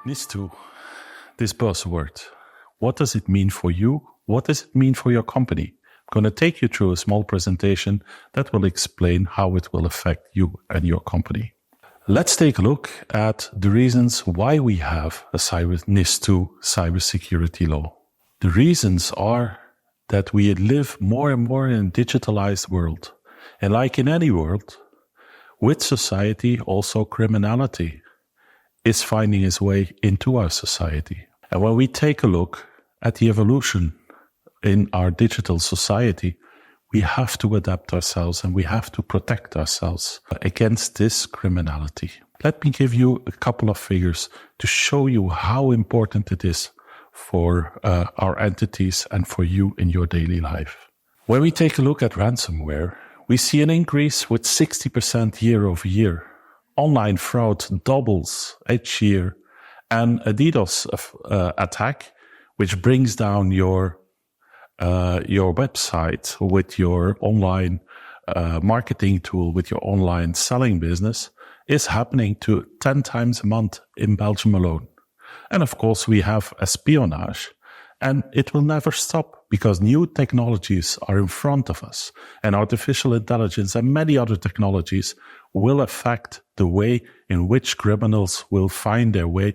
NIS2, this buzzword. What does it mean for you? What does it mean for your company? I'm going to take you through a small presentation that will explain how it will affect you and your company. Let's take a look at the reasons why we have a NIS2 cybersecurity law. The reasons are that we live more and more in a digitalized world. And like in any world, with society, also criminality is finding its way into our society. And when we take a look at the evolution in our digital society, we have to adapt ourselves and we have to protect ourselves against this criminality. Let me give you a couple of figures to show you how important it is for our entities and for you in your daily life. When we take a look at ransomware, we see an increase with 60% year over year. Online fraud doubles each year, and a DDoS attack, which brings down your website with your online marketing tool, with your online selling business, is happening to 10 times a month in Belgium alone. And of course, we have espionage, and it will never stop because new technologies are in front of us, and artificial intelligence and many other technologies will affect the way in which criminals will find their way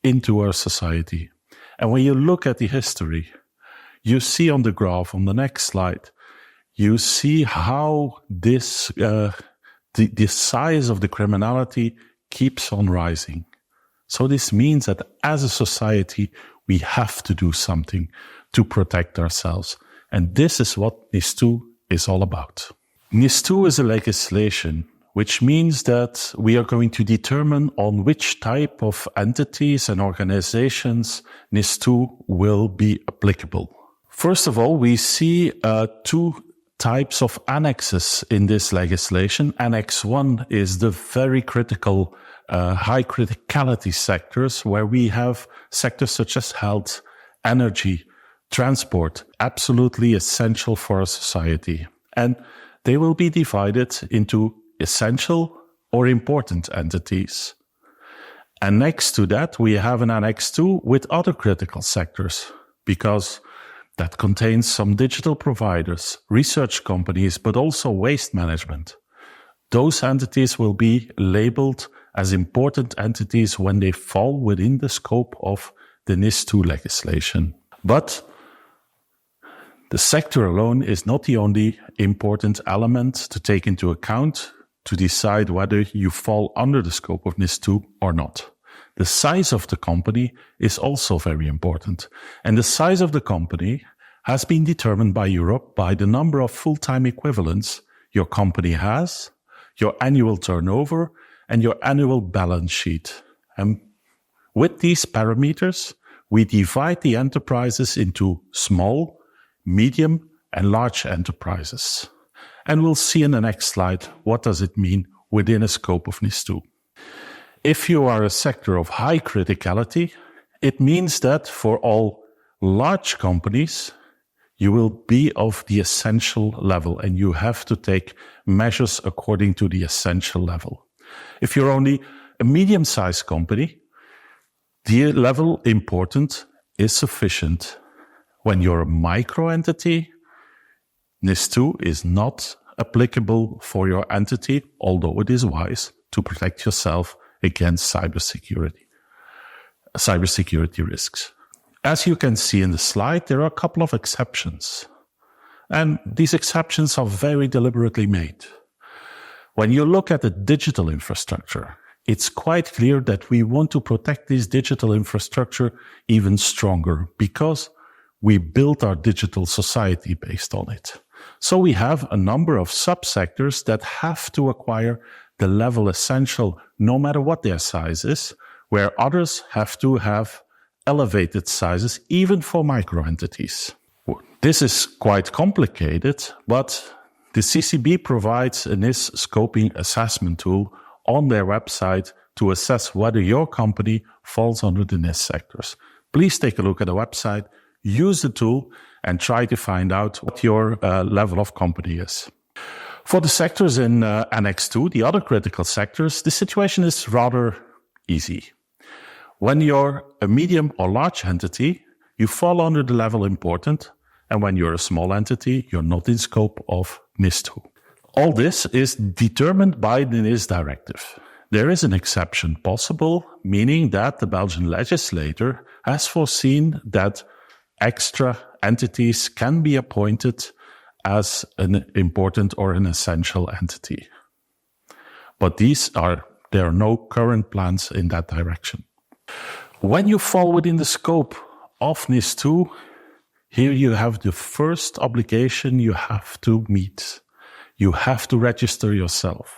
into our society. And when you look at the history, you see on the graph on the next slide, you see how this the size of the criminality keeps on rising. So this means that as a society, we have to do something to protect ourselves. And this is what NIS2 is all about. NIS2 is a legislation, which means that we are going to determine on which type of entities and organizations NIS2 will be applicable. First of all, we see two types of annexes in this legislation. Annex 1 is the very critical, high criticality sectors where we have sectors such as health, energy, transport, absolutely essential for our society. And they will be divided into essential or important entities. And next to that, we have an Annex 2 with other critical sectors, because that contains some digital providers, research companies, but also waste management. Those entities will be labeled as important entities when they fall within the scope of the NIS2 legislation. But the sector alone is not the only important element to take into account to decide whether you fall under the scope of NIS2 or not. The size of the company is also very important. And the size of the company has been determined by Europe by the number of full-time equivalents your company has, your annual turnover, and your annual balance sheet. And with these parameters, we divide the enterprises into small, medium, and large enterprises. And we'll see in the next slide what does it mean within a scope of NIS2. If you are a sector of high criticality, it means that for all large companies, you will be of the essential level and you have to take measures according to the essential level. If you're only a medium-sized company, the level important is sufficient. When you're a micro entity, NIS2 is not applicable for your entity, although it is wise to protect yourself against cybersecurity risks. As you can see in the slide, there are a couple of exceptions. And these exceptions are very deliberately made. When you look at the digital infrastructure, it's quite clear that we want to protect this digital infrastructure even stronger because we built our digital society based on it. So we have a number of subsectors that have to acquire the level essential no matter what their size is, where others have to have elevated sizes even for micro entities. This is quite complicated, but the CCB provides a NIS scoping assessment tool on their website to assess whether your company falls under the NIS sectors. Please take a look at the website, use the tool, and try to find out what your level of company is. For the sectors in Annex 2, the other critical sectors, the situation is rather easy. When you're a medium or large entity, you fall under the level important. And when you're a small entity, you're not in scope of NIS2. All this is determined by the NIS Directive. There is an exception possible, meaning that the Belgian legislator has foreseen that extra entities can be appointed as an important or an essential entity. But there are no current plans in that direction. When you fall within the scope of NIS2, here you have the first obligation you have to meet. You have to register yourself.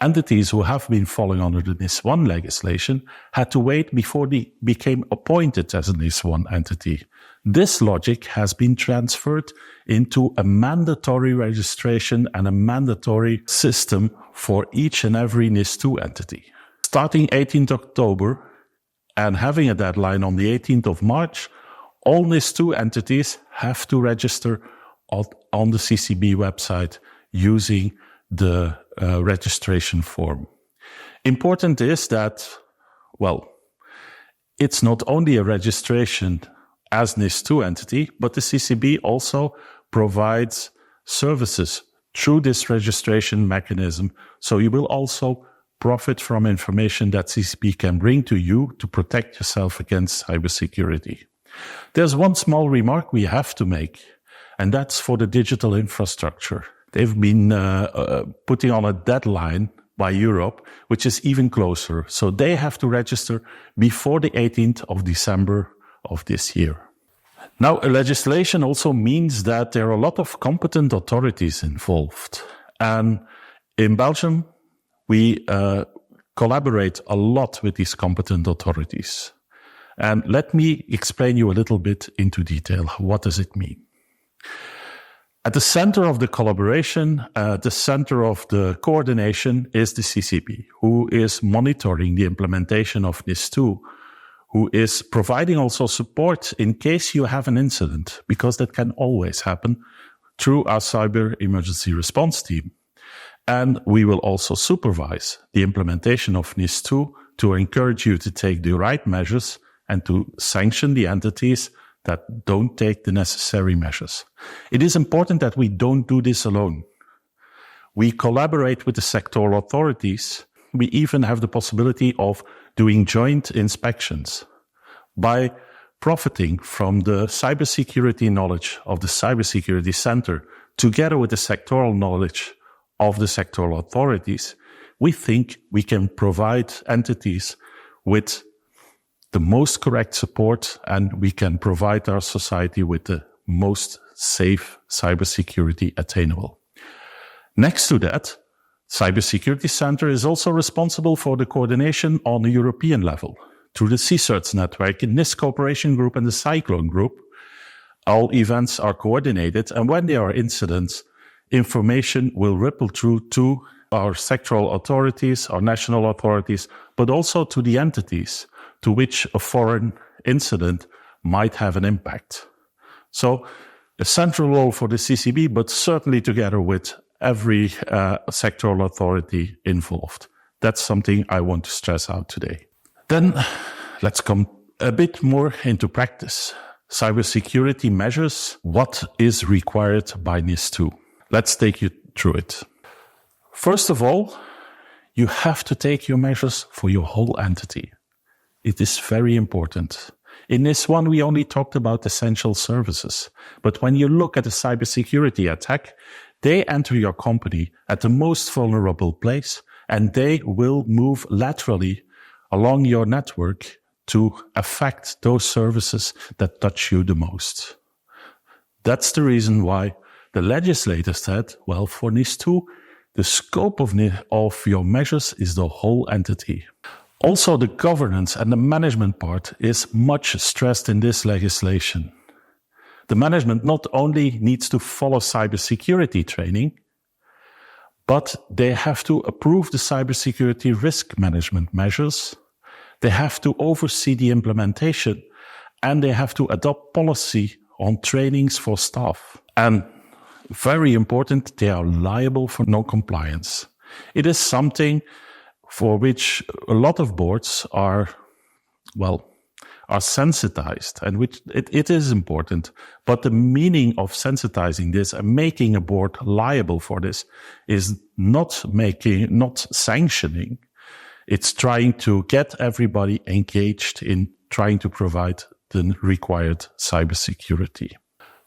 Entities who have been falling under the NIS1 legislation had to wait before they became appointed as a NIS1 entity. This logic has been transferred into a mandatory registration and a mandatory system for each and every NIS2 entity. Starting 18th October and having a deadline on the 18th of March, all NIS2 entities have to register on the CCB website using the registration form. Important is that, it's not only a registration as NIS2 entity, but the CCB also provides services through this registration mechanism. So you will also profit from information that CCB can bring to you to protect yourself against cybersecurity. There's one small remark we have to make, and that's for the digital infrastructure. They've been putting on a deadline by Europe, which is even closer. So they have to register before the 18th of December of this year. Now, legislation also means that there are a lot of competent authorities involved. And in Belgium, we collaborate a lot with these competent authorities. And let me explain you a little bit into detail. What does it mean? At the center of the collaboration, the center of the coordination is the CCB, who is monitoring the implementation of NIS2, who is providing also support in case you have an incident, because that can always happen through our cyber emergency response team. And we will also supervise the implementation of NIS2 to encourage you to take the right measures and to sanction the entities that don't take the necessary measures. It is important that we don't do this alone. We collaborate with the sectoral authorities. We even have the possibility of doing joint inspections by profiting from the cybersecurity knowledge of the Cybersecurity Center together with the sectoral knowledge of the sectoral authorities. We think we can provide entities with the most correct support, and we can provide our society with the most safe cybersecurity attainable. Next to that, Cybersecurity Center is also responsible for the coordination on a European level. Through the CSERTS network, in NIS Cooperation Group and the Cyclone Group, all events are coordinated, and when there are incidents, information will ripple through to our sectoral authorities, our national authorities, but also to the entities to which a foreign incident might have an impact. So a central role for the CCB, but certainly together with every sectoral authority involved. That's something I want to stress out today. Then let's come a bit more into practice. Cybersecurity measures, what is required by NIS2? Let's take you through it. First of all, you have to take your measures for your whole entity. It is very important. In NIS1, we only talked about essential services. But when you look at a cybersecurity attack, they enter your company at the most vulnerable place, and they will move laterally along your network to affect those services that touch you the most. That's the reason why the legislator said, well, for NIS2, the scope of your measures is the whole entity. Also, the governance and the management part is much stressed in this legislation. The management not only needs to follow cybersecurity training, but they have to approve the cybersecurity risk management measures. They have to oversee the implementation, and they have to adopt policy on trainings for staff. And very important, they are liable for non-compliance. It is something for which a lot of boards are are sensitized, and which it is important. But the meaning of sensitizing this and making a board liable for this is not sanctioning. It's trying to get everybody engaged in trying to provide the required cybersecurity.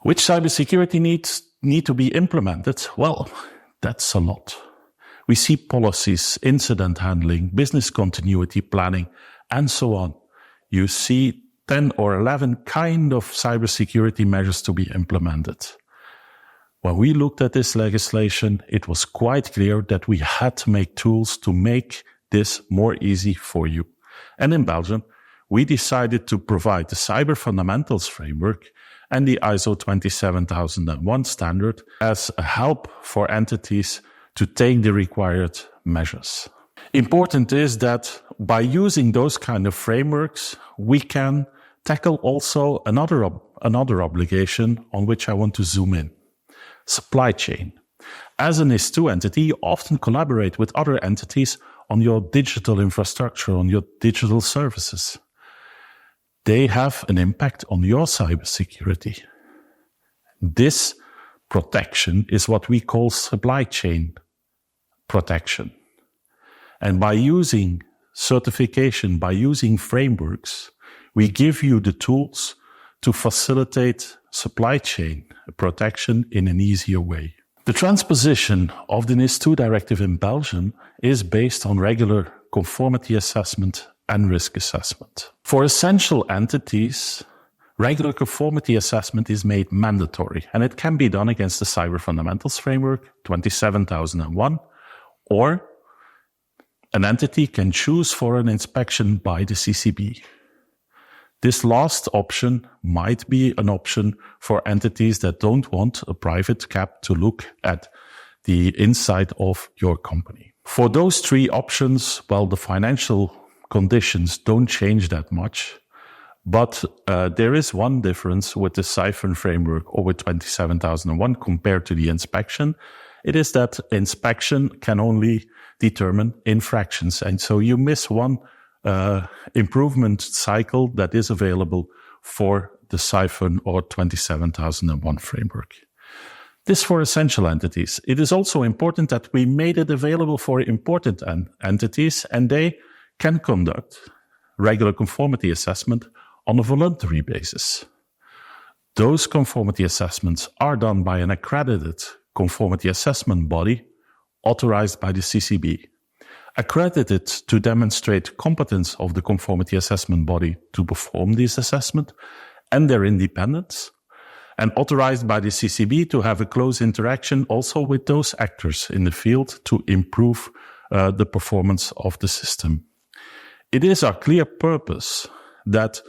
Which cybersecurity needs need to be implemented? Well, that's a lot. We see policies, incident handling, business continuity planning, and so on. You see 10 or 11 kind of cybersecurity measures to be implemented. When we looked at this legislation, it was quite clear that we had to make tools to make this more easy for you. And in Belgium, we decided to provide the Cyber Fundamentals Framework and the ISO 27001 standard as a help for entities to take the required measures. Important is that by using those kind of frameworks, we can tackle also another obligation on which I want to zoom in. Supply chain. As an NIS2 entity, you often collaborate with other entities on your digital infrastructure, on your digital services. They have an impact on your cybersecurity. This protection is what we call supply chain protection. And by using certification, by using frameworks, we give you the tools to facilitate supply chain protection in an easier way. The transposition of the NIS2 directive in Belgium is based on regular conformity assessment and risk assessment. For essential entities, regular conformity assessment is made mandatory, and it can be done against the Cyber Fundamentals Framework 27001, or an entity can choose for an inspection by the CCB. This last option might be an option for entities that don't want a private cap to look at the inside of your company. For those three options, well, the financial conditions don't change that much, but there is one difference with the Cyber framework or with 27001 compared to the inspection. It is that inspection can only determine infractions, and so you miss one improvement cycle that is available for the Cyber or 27001 framework. This for essential entities. It is also important that we made it available for important entities, and they can conduct regular conformity assessment on a voluntary basis. Those conformity assessments are done by an accredited conformity assessment body authorized by the CCB, accredited to demonstrate competence of the conformity assessment body to perform this assessment and their independence, and authorized by the CCB to have a close interaction also with those actors in the field to improve the performance of the system. It is our clear purpose that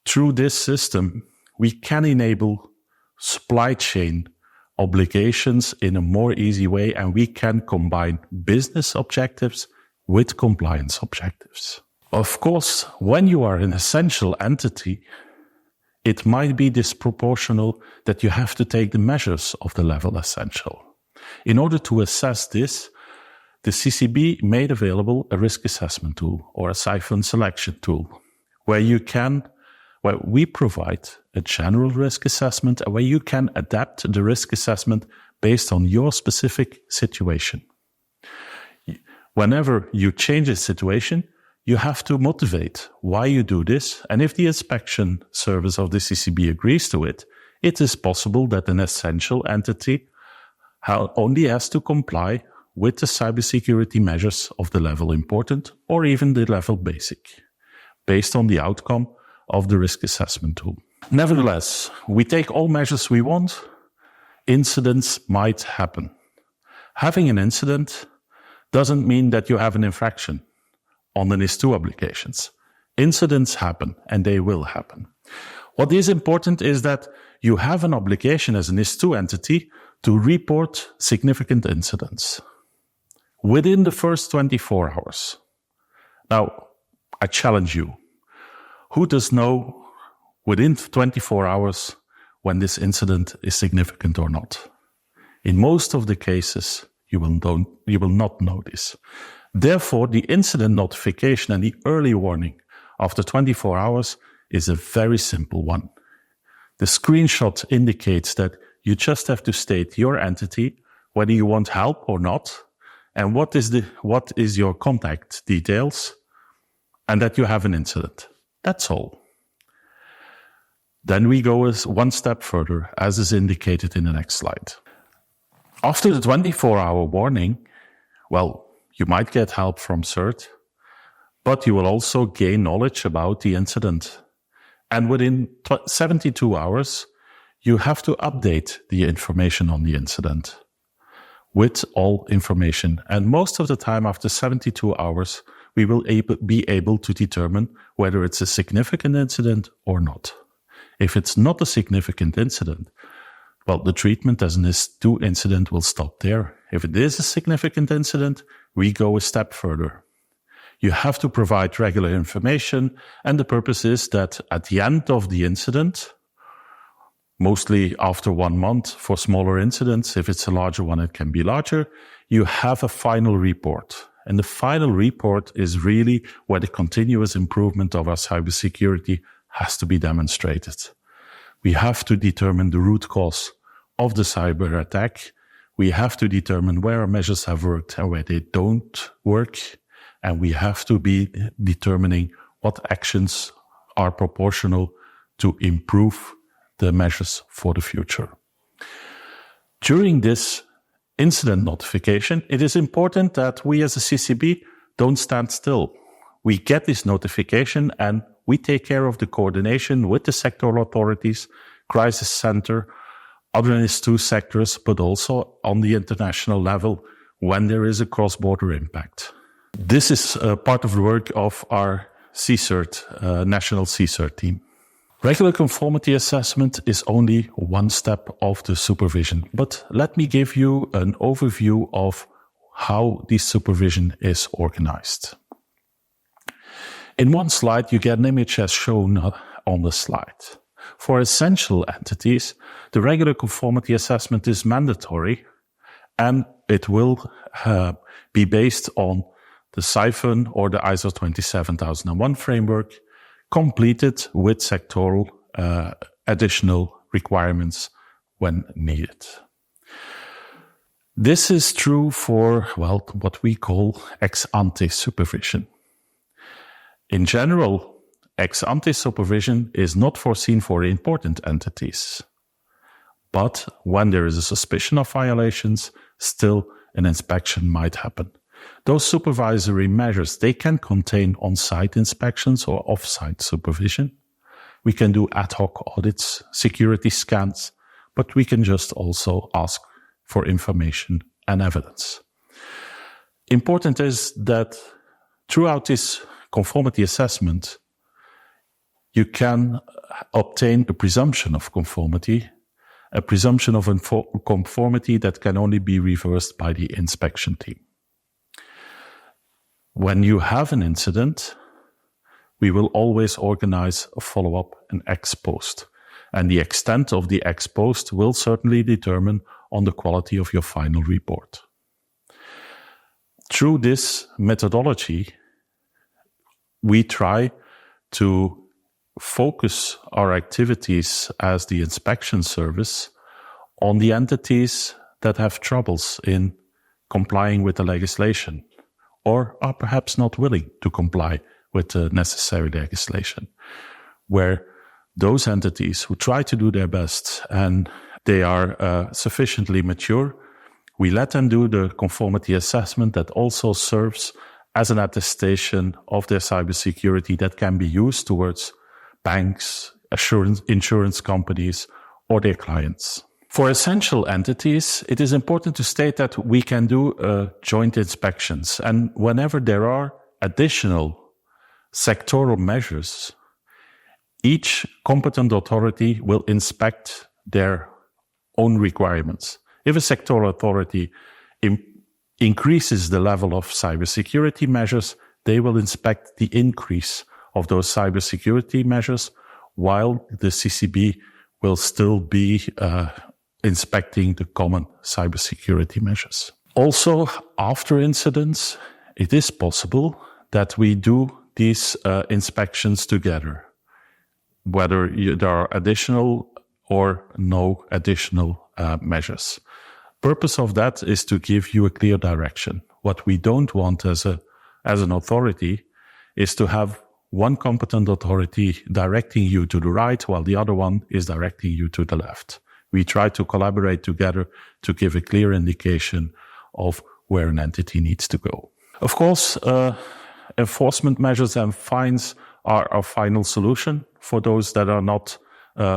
through this system, we can enable supply chain obligations in a more easy way, and we can combine business objectives with compliance objectives. Of course, when you are an essential entity, it might be disproportional that you have to take the measures of the level essential. In order to assess this, the CCB made available a risk assessment tool or a siphon selection tool where we provide a general risk assessment and where you can adapt the risk assessment based on your specific situation. Whenever you change a situation, you have to motivate why you do this. And if the inspection service of the CCB agrees to it, it is possible that an essential entity only has to comply with the cybersecurity measures of the level important or even the level basic, based on the outcome of the risk assessment tool. Nevertheless, we take all measures we want. Incidents might happen. Having an incident doesn't mean that you have an infraction on the NIS2 obligations. Incidents happen, and they will happen. What is important is that you have an obligation as a NIS2 entity to report significant incidents within the first 24 hours. Now, I challenge you. Who does know within 24 hours when this incident is significant or not? In most of the cases, you will not know this. Therefore, the incident notification and the early warning after 24 hours is a very simple one. The screenshot indicates that you just have to state your entity, whether you want help or not, and what is your contact details, and that you have an incident. That's all. Then we go one step further, as is indicated in the next slide. After the 24-hour warning, well, you might get help from CERT, but you will also gain knowledge about the incident. And within 72 hours, you have to update the information on the incident with all information. And most of the time, after 72 hours, we will be able to determine whether it's a significant incident or not. If it's not a significant incident, well, the treatment as an NIS2 incident will stop there. If it is a significant incident, we go a step further. You have to provide regular information, and the purpose is that at the end of the incident, mostly after 1 month for smaller incidents, if it's a larger one, it can be larger, you have a final report. And the final report is really where the continuous improvement of our cybersecurity has to be demonstrated. We have to determine the root cause of the cyber attack. We have to determine where our measures have worked and where they don't work. And we have to be determining what actions are proportional to improve the measures for the future. During this incident notification, it is important that we as a CCB don't stand still. We get this notification and we take care of the coordination with the sectoral authorities, crisis center, other NIS2 sectors, but also on the international level when there is a cross-border impact. This is part of the work of our CCERT, national CCERT team. Regular conformity assessment is only one step of the supervision, but let me give you an overview of how this supervision is organized. In one slide, you get an image as shown on the slide. For essential entities, the regular conformity assessment is mandatory, and it will be based on the Siphon or the ISO 27001 framework, completed with sectoral additional requirements when needed. This is true for, well, what we call ex-ante supervision. In general, ex-ante supervision is not foreseen for important entities. But when there is a suspicion of violations, still an inspection might happen. Those supervisory measures, they can contain on-site inspections or off-site supervision. We can do ad hoc audits, security scans, but we can just also ask for information and evidence. Important is that throughout this conformity assessment, you can obtain the presumption of conformity, a presumption of conformity that can only be reversed by the inspection team. When you have an incident, we will always organize a follow-up and ex post. And the extent of the ex post will certainly determine on the quality of your final report. Through this methodology, we try to focus our activities as the inspection service on the entities that have troubles in complying with the legislation or are perhaps not willing to comply with the necessary legislation, where those entities who try to do their best and they are sufficiently mature, we let them do the conformity assessment that also serves as an attestation of their cybersecurity that can be used towards banks, insurance companies, or their clients. For essential entities, it is important to state that we can do joint inspections. And whenever there are additional sectoral measures, each competent authority will inspect their own requirements. If a sectoral authority increases the level of cybersecurity measures, they will inspect the increase of those cybersecurity measures, while the CCB will still be inspecting the common cybersecurity measures. Also, after incidents, it is possible that we do these inspections together, whether there are additional or no additional measures. Purpose of that is to give you a clear direction. What we don't want as an authority is to have one competent authority directing you to the right while the other one is directing you to the left. We try to collaborate together to give a clear indication of where an entity needs to go. Of course, enforcement measures and fines are our final solution for those that are not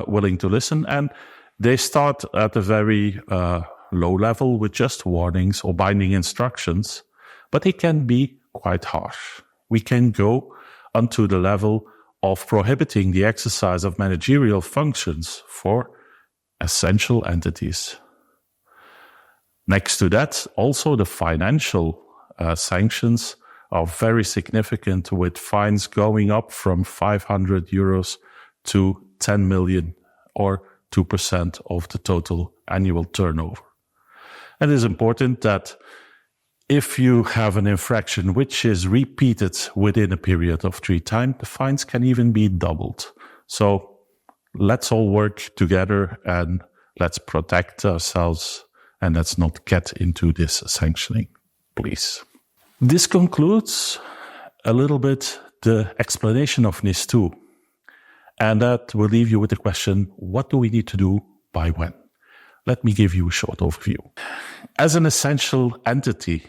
willing to listen. And they start at a very low level with just warnings or binding instructions, but they can be quite harsh. We can go onto the level of prohibiting the exercise of managerial functions for essential entities. Next to that, also the financial sanctions are very significant, with fines going up from 500 euros to 10 million, or 2% of the total annual turnover. And it is important that if you have an infraction which is repeated within a period of 3 times, the fines can even be doubled. So let's all work together and let's protect ourselves, and let's not get into this sanctioning, please. This concludes a little bit the explanation of NIS2. And that will leave you with the question, what do we need to do by when? Let me give you a short overview. As an essential entity,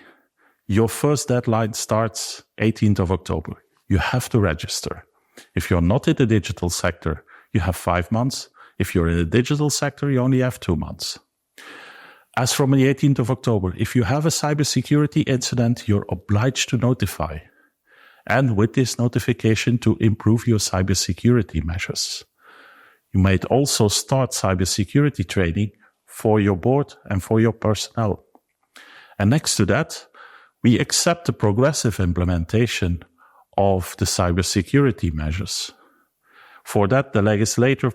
your first deadline starts 18th of October. You have to register. If you're not in the digital sector, you have 5 months. If you're in the digital sector, you only have 2 months. As from the 18th of October, if you have a cybersecurity incident, you're obliged to notify. And with this notification, to improve your cybersecurity measures. You might also start cybersecurity training for your board and for your personnel. And next to that, we accept the progressive implementation of the cybersecurity measures. For that, the legislator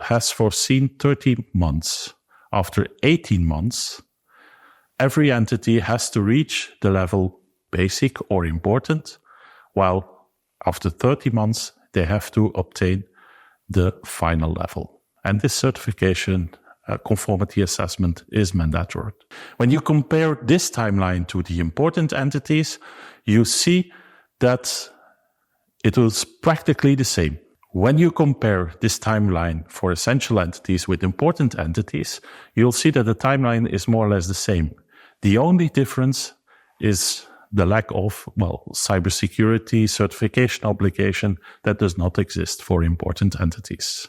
has foreseen 30 months. After 18 months, every entity has to reach the level basic or important, while after 30 months, they have to obtain the final level. And this certification, conformity assessment, is mandatory. When you compare this timeline to the important entities, you see that it was practically the same. When you compare this timeline for essential entities with important entities, you'll see that the timeline is more or less the same. The only difference is the lack of, cybersecurity certification obligation that does not exist for important entities.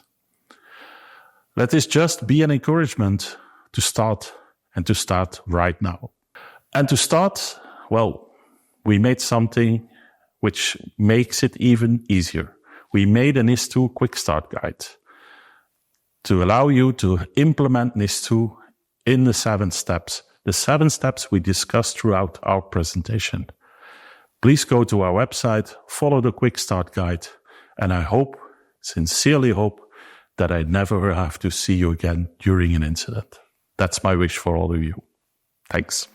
Let this just be an encouragement to start, and to start right now. And to start, we made something which makes it even easier. We made a NIS2 quick start guide to allow you to implement NIS2 in the 7 steps. The 7 steps we discussed throughout our presentation. Please go to our website, follow the quick start guide, and I sincerely hope, that I never have to see you again during an incident. That's my wish for all of you. Thanks.